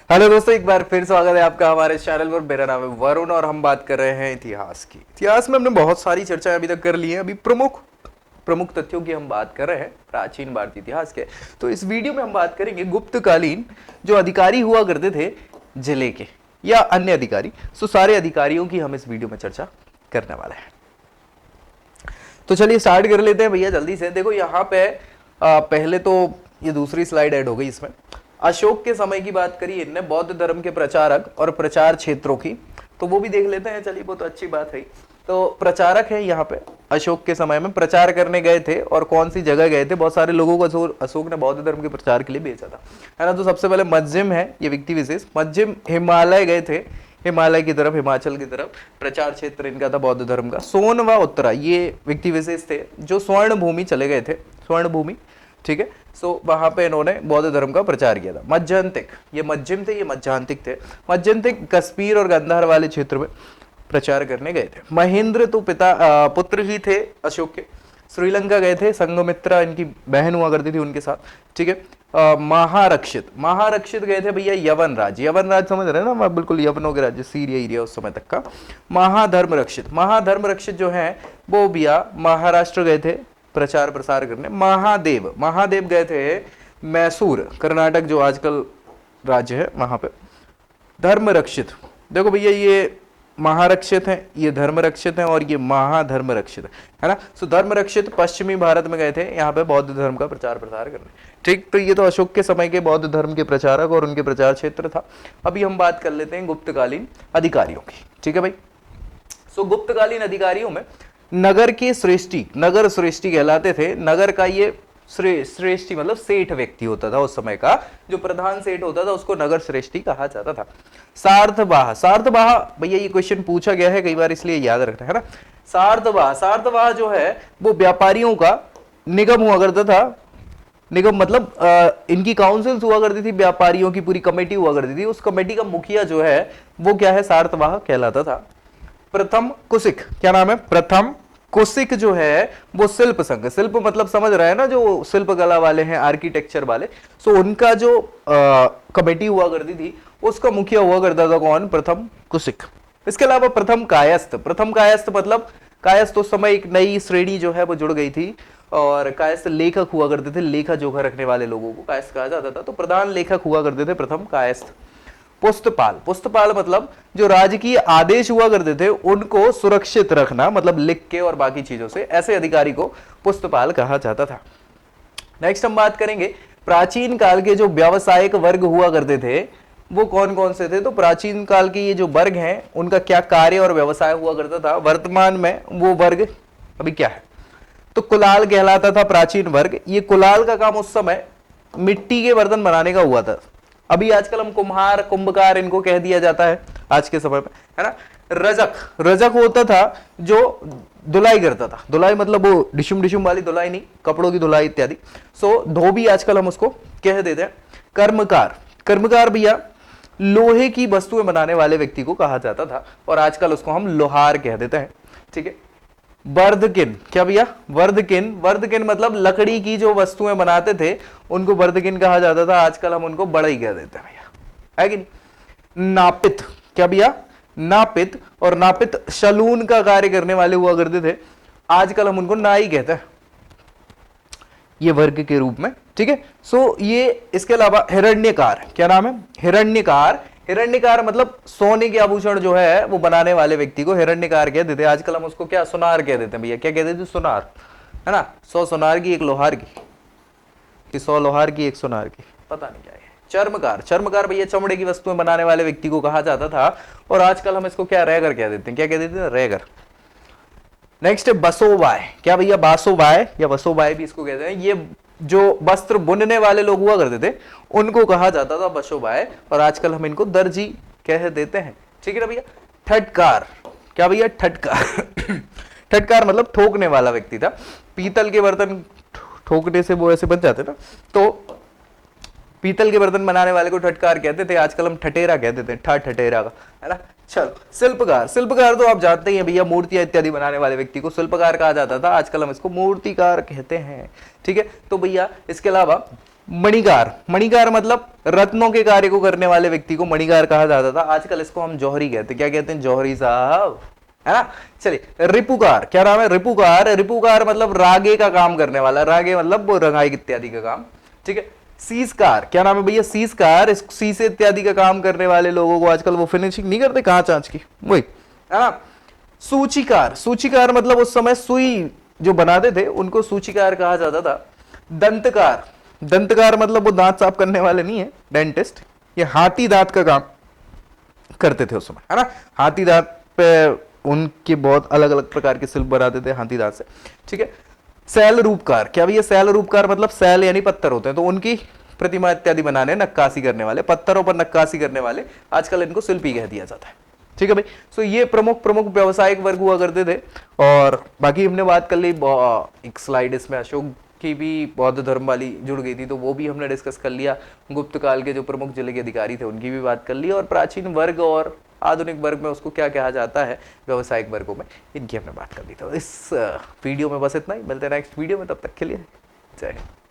Hello दोस्तों, एक बार फिर स्वागत है आपका हमारे चैनल पर। मेरा नाम है वरुण और हम बात कर रहे हैं इतिहास की। इतिहास में हमने बहुत सारी चर्चाएं अभी तक कर ली हैं। अभी प्रमुख प्रमुख तथ्यों की हम बात कर रहे हैं प्राचीन भारतीय इतिहास के। तो इस वीडियो में हम बात करेंगे गुप्तकालीन जो अधिकारी हुआ करते थे जिले के या अन्य अधिकारी। सो सारे अधिकारियों की हम इस वीडियो में चर्चा करने वाले हैं। तो चलिए स्टार्ट कर लेते हैं भैया जल्दी से। देखो यहाँ पे पहले तो ये दूसरी स्लाइड ऐड हो गई। इसमें अशोक के समय की बात करी इनने, बौद्ध धर्म के प्रचारक और प्रचार क्षेत्रों की, तो वो भी देख लेते हैं। चलिए वो तो अच्छी बात है। तो प्रचारक है यहाँ पे, अशोक के समय में प्रचार करने गए थे और कौन सी जगह गए थे। बहुत सारे लोगों को अशोक ने बौद्ध धर्म के प्रचार के लिए भेजा था, है ना। तो सबसे पहले मज्जिम है ये व्यक्ति विशेष, मज्जिम हिमालय गए थे, हिमालय की तरफ, हिमाचल की तरफ प्रचार क्षेत्र इनका था बौद्ध धर्म का। सोन व उत्तरा ये व्यक्ति विशेष थे जो स्वर्ण भूमि चले गए थे, स्वर्ण भूमि, ठीक है। सो वहां पे इन्होंने बौद्ध धर्म का प्रचार किया था। मज्जान्तिक ये मज्जिम थे, ये मज्जान्तिक थे। मज्जान्तिक कश्मीर और गंधार वाले क्षेत्र में प्रचार करने गए थे। महेंद्र तो पुत्र ही थे अशोक के, श्रीलंका गए थे। संघमित्रा इनकी बहन हुआ करती थी उनके साथ, ठीक है। महारक्षित गए थे भैया यवन राज, यवन राज समझ रहे हैं ना, बिल्कुल यवनों के राज्य, सीरिया एरिया उस समय तक का। महाधर्म रक्षित जो है वो भैया महाराष्ट्र गए थे प्रचार प्रसार करने। महादेव गए थे मैसूर, कर्नाटक जो आजकल राज्य है वहां पे। धर्म रक्षित, देखो भैया ये महारक्षित हैं, ये धर्म रक्षित हैं और ये महाधर्म रक्षित है ना। सो धर्म रक्षित पश्चिमी भारत में गए थे यहाँ पे बौद्ध धर्म का प्रचार प्रसार करने, ठीक। तो ये तो अशोक के समय के बौद्ध धर्म के प्रचारक और उनके प्रचार क्षेत्र था। अभी हम बात कर लेते हैं गुप्तकालीन अधिकारियों की, ठीक है भाई। सो गुप्तकालीन अधिकारियों में नगर के श्रेष्ठी, नगर श्रेष्ठी कहलाते थे। नगर का ये श्रेष्ठी मतलब सेठ व्यक्ति होता था उस समय का, जो प्रधान सेठ होता था उसको नगर श्रेष्ठी कहा जाता था। सार्थवाह भैया ये क्वेश्चन पूछा गया है कई बार, इसलिए याद रखना है ना। सार्थवाह जो है वो व्यापारियों का निगम हुआ करता था। निगम मतलब इनकी काउंसिल्स हुआ करती थी, व्यापारियों की पूरी कमेटी हुआ करती थी। उस कमेटी का मुखिया जो है वो क्या है, सार्थवाह कहलाता था। प्रथम कुशिक, क्या नाम है, प्रथम कुशिक जो है वो शिल्प संघ, शिल्प मतलब समझ रहे हैं ना, जो शिल्प कला वाले हैं, आर्किटेक्चर वाले। सो उनका जो कमेटी हुआ करती थी उसका मुखिया हुआ करता था कौन, प्रथम कुशिक। इसके अलावा प्रथम कायस्थ मतलब कायस्थ उस समय एक नई श्रेणी जो है वो जुड़ गई थी, और कायस्थ लेखक हुआ करते थे। लेखा जोखा रखने वाले लोगों को कायस्थ कहा जाता था। तो प्रधान लेखक हुआ करते थे प्रथम कायस्थ। पुस्तपाल मतलब जो राजकीय आदेश हुआ करते थे उनको सुरक्षित रखना, मतलब लिख के और बाकी चीजों से, ऐसे अधिकारी को पुस्तपाल कहा जाता था। नेक्स्ट हम बात करेंगे प्राचीन काल के जो व्यावसायिक वर्ग हुआ करते थे वो कौन कौन से थे। तो प्राचीन काल के ये जो वर्ग हैं उनका क्या कार्य और व्यवसाय हुआ करता था। वर्तमान में वो वर्ग अभी क्या है, तो कुलाल कहलाता था प्राचीन वर्ग। ये कुलाल का काम उस समय मिट्टी के बर्तन बनाने का हुआ था। अभी आजकल हम कुम्हार, कुंभकार इनको कह दिया जाता है आज के समय में, है ना। रजक होता था जो धुलाई करता था। धुलाई मतलब वो डिशुम वाली धुलाई नहीं, कपड़ों की धुलाई इत्यादि। सो धोबी आजकल हम उसको कह देते हैं। कर्मकार भैया लोहे की वस्तुएं बनाने वाले व्यक्ति को कहा जाता था, और आजकल उसको हम लोहार कह देते हैं, ठीक है। वर्धकिन, क्या भैया, वर्धकिन मतलब लकड़ी की जो वस्तुएं बनाते थे उनको वर्धकिन कहा जाता था। आजकल हम उनको बढ़ई कह देते हैं भैया, है कि नहीं। नापित, क्या भैया, नापित सलून का कार्य करने वाले हुआ करते थे। आजकल हम उनको नाई कहते हैं, ये वर्ग के रूप में, ठीक है। सो ये इसके अलावा हिरण्यकार, क्या नाम है, हिरण्यकार मतलब सोने के आभूषण जो है वो बनाने वाले व्यक्ति को हिरण्यकार कह देते हैं। आजकल हम उसको क्या, सुनार कह देते हैं भैया। क्या कहते थे, सुनार, है ना। 100 सुनार की 1 लोहार की, कि 100 लोहार की 1 सुनार की, पता नहीं क्या है। चर्मकार भैया चमड़े की वस्तुएं बनाने वाले व्यक्ति को कहा जाता था, और आजकल हम इसको क्या, रेगर कह देते हैं। क्या कह देते हैं, रेगर। नेक्स्ट बसोबाय, क्या भैया, बासोबाय या बसोबाय भी इसको कहते हैं। ये जो वस्त्र बुनने वाले लोग हुआ करते थे उनको कहा जाता था बसोबाय, और आजकल हम इनको दर्जी कह देते हैं, ठीक है ना भैया। ठटकार, क्या भैया, ठटकार मतलब ठोकने वाला व्यक्ति था। पीतल के बर्तन ठोकने से वो ऐसे बन जाते ना, तो पीतल के बर्तन बनाने वाले को ठटकार कहते थे। आजकल हम ठटेरा कहते थे, ठटेरा का, है ना। चलो शिल्पकार तो आप जानते ही हैं भैया, मूर्तियां इत्यादि बनाने वाले व्यक्ति को शिल्पकार कहा जाता था। आजकल हम इसको मूर्तिकार कहते हैं, ठीक है। तो भैया इसके अलावा मणिकार, मणिकार मतलब रत्नों के कार्य को करने वाले व्यक्ति को मणिकार कहा जाता था। आजकल इसको हम जौहरी कहते हैं। क्या कहते हैं? जौहरी साहब, है ना। चलिए, रिपुकार, क्या नाम है? रिपुकार, रिपुकार मतलब रागे का काम करने वाला। रागे मतलब वो रंगाई इत्यादि का काम, ठीक है। सीसकार, क्या नाम है भैया? सीसकार, शीशे इत्यादि का काम करने वाले लोगों को आजकल वो फिनिशिंग नहीं करते कांच आंच की, वही, है ना। सूचीकार, सूचीकार मतलब उस समय सुई जो बनाते थे उनको सूचीकार कहा जाता था। दंतकार, दंतकार मतलब वो दांत साफ करने वाले नहीं है, डेंटिस्ट। ये हाथी दांत का काम करते थे उस समय, है ना। हाथी दांत पे उनके बहुत अलग अलग प्रकार के शिल्प बनाते थे हाथी दांत से, ठीक है। शैल रूपकार, क्या भैया? शैल रूपकार मतलब शैल यानी पत्थर होते हैं, तो उनकी प्रतिमा इत्यादि बनाने, नक्काशी करने वाले, पत्थरों पर नक्काशी करने वाले, आजकल इनको शिल्पी कह दिया जाता है, ठीक है भाई। सो ये प्रमुख प्रमुख व्यावसायिक वर्ग हुआ करते थे। और बाकी हमने बात कर ली, एक स्लाइड इसमें अशोक की भी बौद्ध धर्म वाली जुड़ गई थी, तो वो भी हमने डिस्कस कर लिया। गुप्त काल के जो प्रमुख जिले के अधिकारी थे उनकी भी बात कर ली, और प्राचीन वर्ग और आधुनिक वर्ग में उसको क्या कहा जाता है, व्यावसायिक वर्गों में, इनकी हमने बात कर ली। तो इस वीडियो में बस इतना ही, मिलते हैं नेक्स्ट वीडियो में, तब तक के लिए जय हिंद।